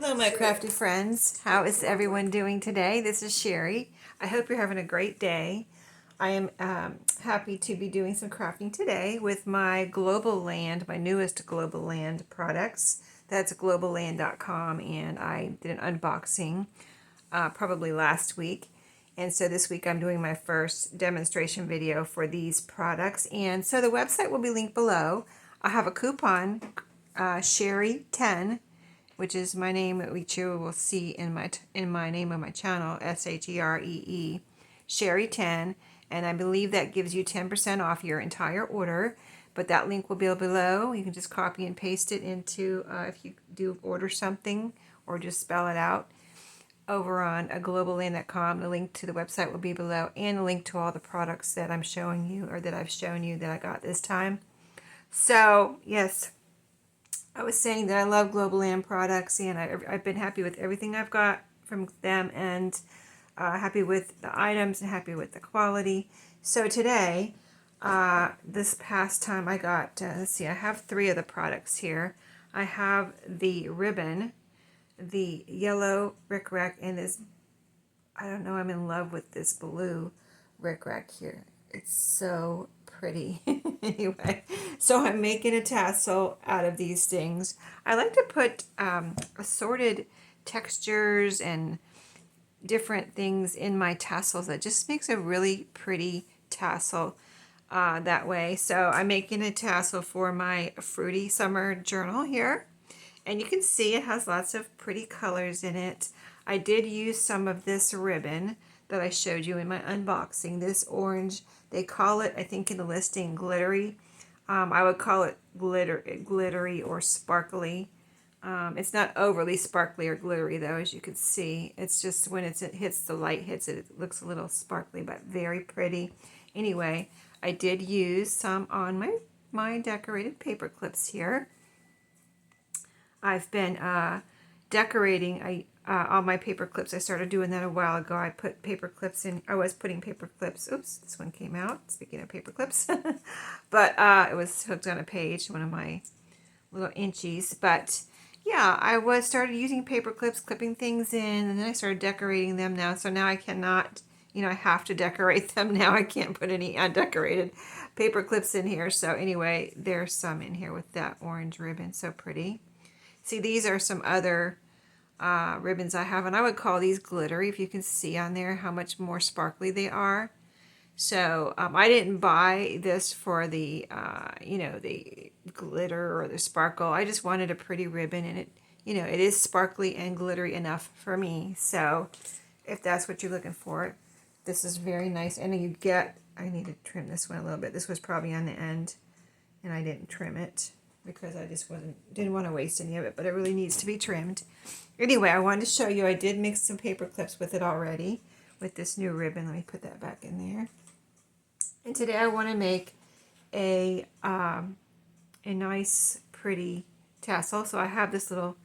Hello, my crafty friends. How is everyone doing today? This is Sheree. I hope you're having a great day. I am happy to be doing some crafting today with my Globleland, my newest Globleland products. That's globleland.com, and I did an unboxing probably last week. And so this week I'm doing my first demonstration video for these products. And so the website will be linked below. I have a coupon, Sheree10, which is my name, which you will see in my name of my channel, Sheree, Sheree10, and I believe that gives you 10% off your entire order. But that link will be below. You can just copy and paste it into if you do order something, or just spell it out over on globleland.com. The link to the website will be below, and a link to all the products that I'm showing you, or that I've shown you that I got this time. So yes, I was saying that I love Globleland products, and I've been happy with everything I've got from them, and happy with the items and happy with the quality. So today, this past time I got, let's see, I have 3 of the products here. I have the ribbon, the yellow rickrack, and this, I don't know, I'm in love with this blue rickrack here. It's so pretty. Anyway, so I'm making a tassel out of these things. I like to put assorted textures and different things in my tassels. That just makes a really pretty tassel that way. So I'm making a tassel for my Fruity Summer Journal here. And you can see it has lots of pretty colors in it. I did use some of this ribbon that I showed you in my unboxing. This orange, they call it, I think in the listing, glittery. I would call it glittery or sparkly. It's not overly sparkly or glittery though, as you can see. It's just when it hits the light, it looks a little sparkly, but very pretty. Anyway, I did use some on my decorated paper clips here. I've been decorating all my paper clips. I started doing that a while ago. I put paper clips in. I was putting paper clips. Oops, this one came out. Speaking of paper clips, but it was hooked on a page, one of my little inchies. But yeah, I started using paper clips, clipping things in, and then I started decorating them now. So now I cannot, I have to decorate them now. I can't put any undecorated paper clips in here. So anyway, there's some in here with that orange ribbon. So pretty. See, these are some other ribbons I have, and I would call these glittery, if you can see on there how much more sparkly they are. So I didn't buy this for the, the glitter or the sparkle. I just wanted a pretty ribbon, and it is sparkly and glittery enough for me. So if that's what you're looking for, this is very nice. And you get, I need to trim this one a little bit. This was probably on the end, and I didn't trim it because I just didn't want to waste any of it, but it really needs to be trimmed. Anyway, I wanted to show you, I did mix some paper clips with it already with this new ribbon. Let me put that back in there. And today I want to make a nice, pretty tassel. So I have this little,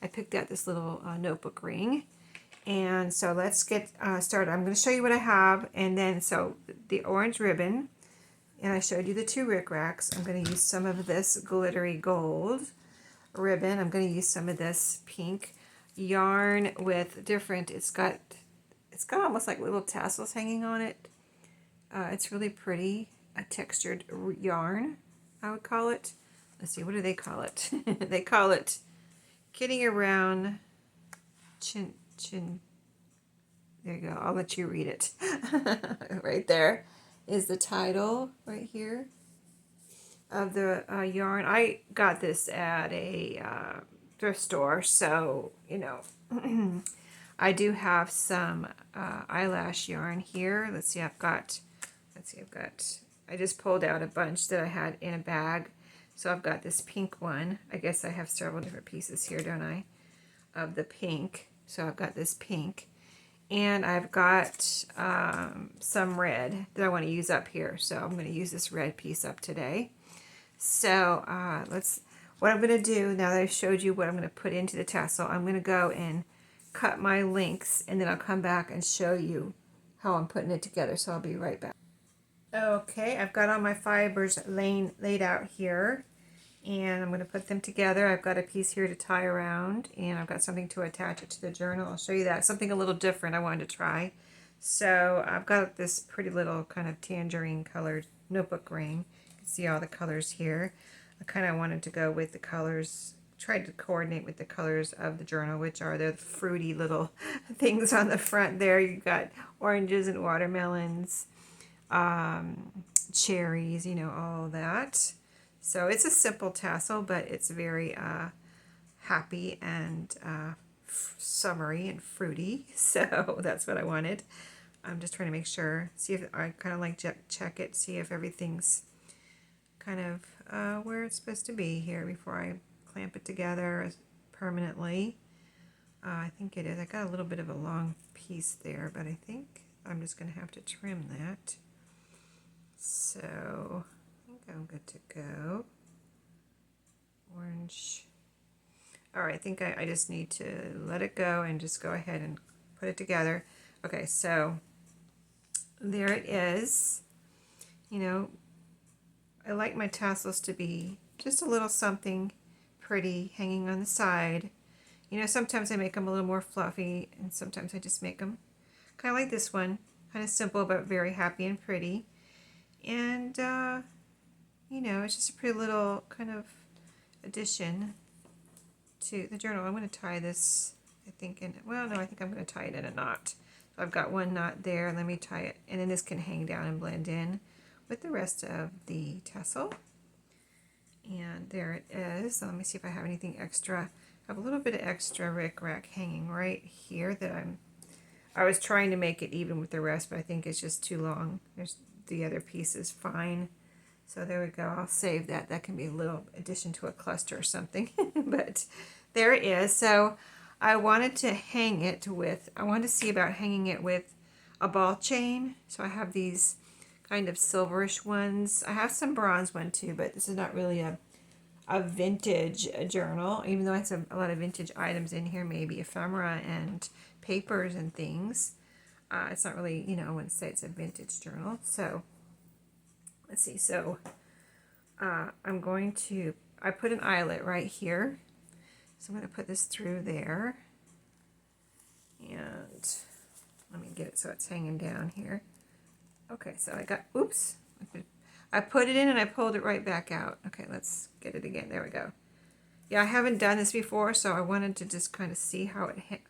I picked out this little notebook ring. And so let's get started. I'm going to show you what I have. And then, so the orange ribbon, and I showed you the 2 rickracks. I'm going to use some of this glittery gold ribbon. I'm going to use some of this pink yarn with different, it's got almost like little tassels hanging on it. It's really pretty, a textured yarn, I would call it. Let's see, what do they call it? They call it Kidding Around Chin. There you go, I'll let you read it. Right there is the title right here of the yarn. I got this at a thrift store, so I do have some eyelash yarn here. I just pulled out a bunch that I had in a bag, so I've got this pink one. I guess I have several different pieces here, don't I, of the pink. So I've got this pink, and I've got some red that I want to use up here, so I'm going to use this red piece up today. So what I'm going to do, now that I've showed you what I'm going to put into the tassel, I'm going to go and cut my links, and then I'll come back and show you how I'm putting it together. So I'll be right back. Okay, I've got all my fibers laid out here, and I'm going to put them together. I've got a piece here to tie around, and I've got something to attach it to the journal. I'll show you that. Something a little different I wanted to try. So I've got this pretty little kind of tangerine colored notebook ring. You can see all the colors here. I kind of wanted to go with the colors, tried to coordinate with the colors of the journal, which are the fruity little things on the front there. You've got oranges and watermelons, cherries, you know, all that. So it's a simple tassel, but it's very happy and summery and fruity. So that's what I wanted. I'm just trying to make sure, see if I kind of like check it, see if everything's kind of where it's supposed to be here before I clamp it together permanently. I think it is. I got a little bit of a long piece there, but I think I'm just going to have to trim that. So I think I'm good to go. Orange. All right, I think I just need to let it go and just go ahead and put it together. Okay, so there it is. You know, I like my tassels to be just a little something pretty hanging on the side. You know, sometimes I make them a little more fluffy, and sometimes I just make them kind of like this one, kind of simple but very happy and pretty. And, you know, it's just a pretty little kind of addition to the journal. I'm going to tie this, I think, well, no, I think I'm going to tie it in a knot. So I've got one knot there. Let me tie it, and then this can hang down and blend in with the rest of the tassel. And there it is. So let me see if I have anything extra. I have a little bit of extra Rac hanging right here that I was trying to make it even with the rest, but I think it's just too long. There's the other piece is fine. So there we go. I'll save that. That can be a little addition to a cluster or something. But there it is. So I wanted to hang it with, I wanted to see about hanging it with a ball chain. So I have these kind of silverish ones. I have some bronze one too, but this is not really a vintage journal, even though it's a lot of vintage items in here, maybe ephemera and papers and things. It's not really, you know, I wouldn't say it's a vintage journal. So let's see. So I'm going to, I put an eyelet right here. So I'm going to put this through there. And let me get it so it's hanging down here. Okay, so I got, oops. I put it in and I pulled it right back out. Okay, let's get it again. There we go. Yeah, I haven't done this before, so I wanted to just kind of see how it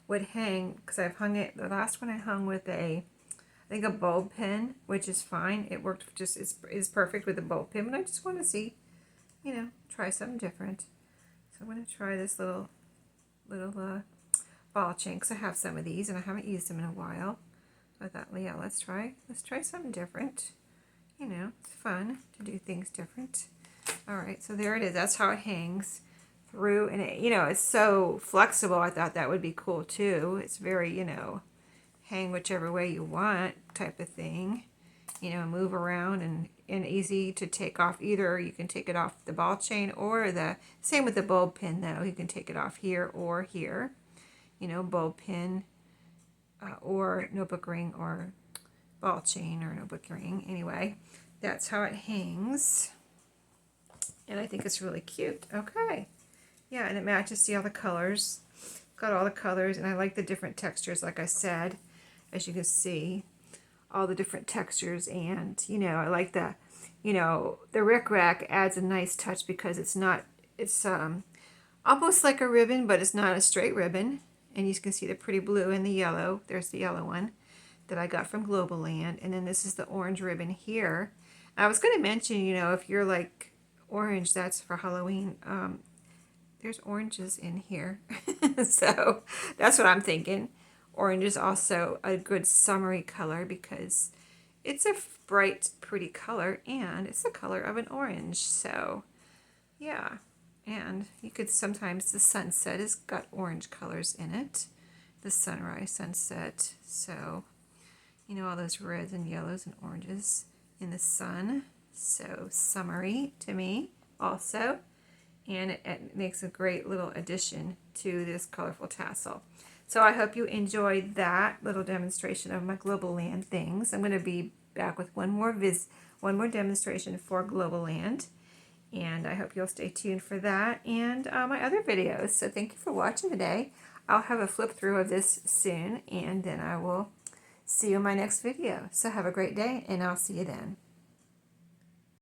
would hang, because I've hung it, the last one I hung with I think a bulb pin, which is fine. It worked just, it's perfect with a bulb pin, but I just want to see, you know, try something different. So I'm going to try this little ball chain, because I have some of these and I haven't used them in a while. I thought, well, yeah, let's try something different. You know, it's fun to do things different. All right, so there it is. That's how it hangs through, and it, you know, it's so flexible. I thought that would be cool too. It's very, you know, hang whichever way you want type of thing. You know, move around and easy to take off. Either you can take it off the ball chain, or the same with the bulb pin though. You can take it off here or here. You know, bulb pin or notebook ring, or ball chain or notebook ring. Anyway, that's how it hangs. And I think it's really cute. Okay. Yeah, and it matches, see all the colors. Got all the colors, and I like the different textures, like I said. As you can see, all the different textures, and, you know, I like the, you know, the Rac adds a nice touch because it's not, it's almost like a ribbon, but it's not a straight ribbon. And you can see the pretty blue and the yellow. There's the yellow one that I got from Globleland. And then this is the orange ribbon here. I was going to mention, you know, if you're like orange, that's for Halloween. There's oranges in here. So that's what I'm thinking. Orange is also a good summery color because it's a bright, pretty color, and it's the color of an orange. So yeah. And you could sometimes, the sunset has got orange colors in it. The sunrise, sunset. So, you know, all those reds and yellows and oranges in the sun. So summery to me also. And it makes a great little addition to this colorful tassel. So I hope you enjoyed that little demonstration of my Globleland things. I'm going to be back with one more demonstration for Globleland. And I hope you'll stay tuned for that and my other videos. So thank you for watching today. I'll have a flip through of this soon, and then I will see you in my next video. So have a great day, and I'll see you then.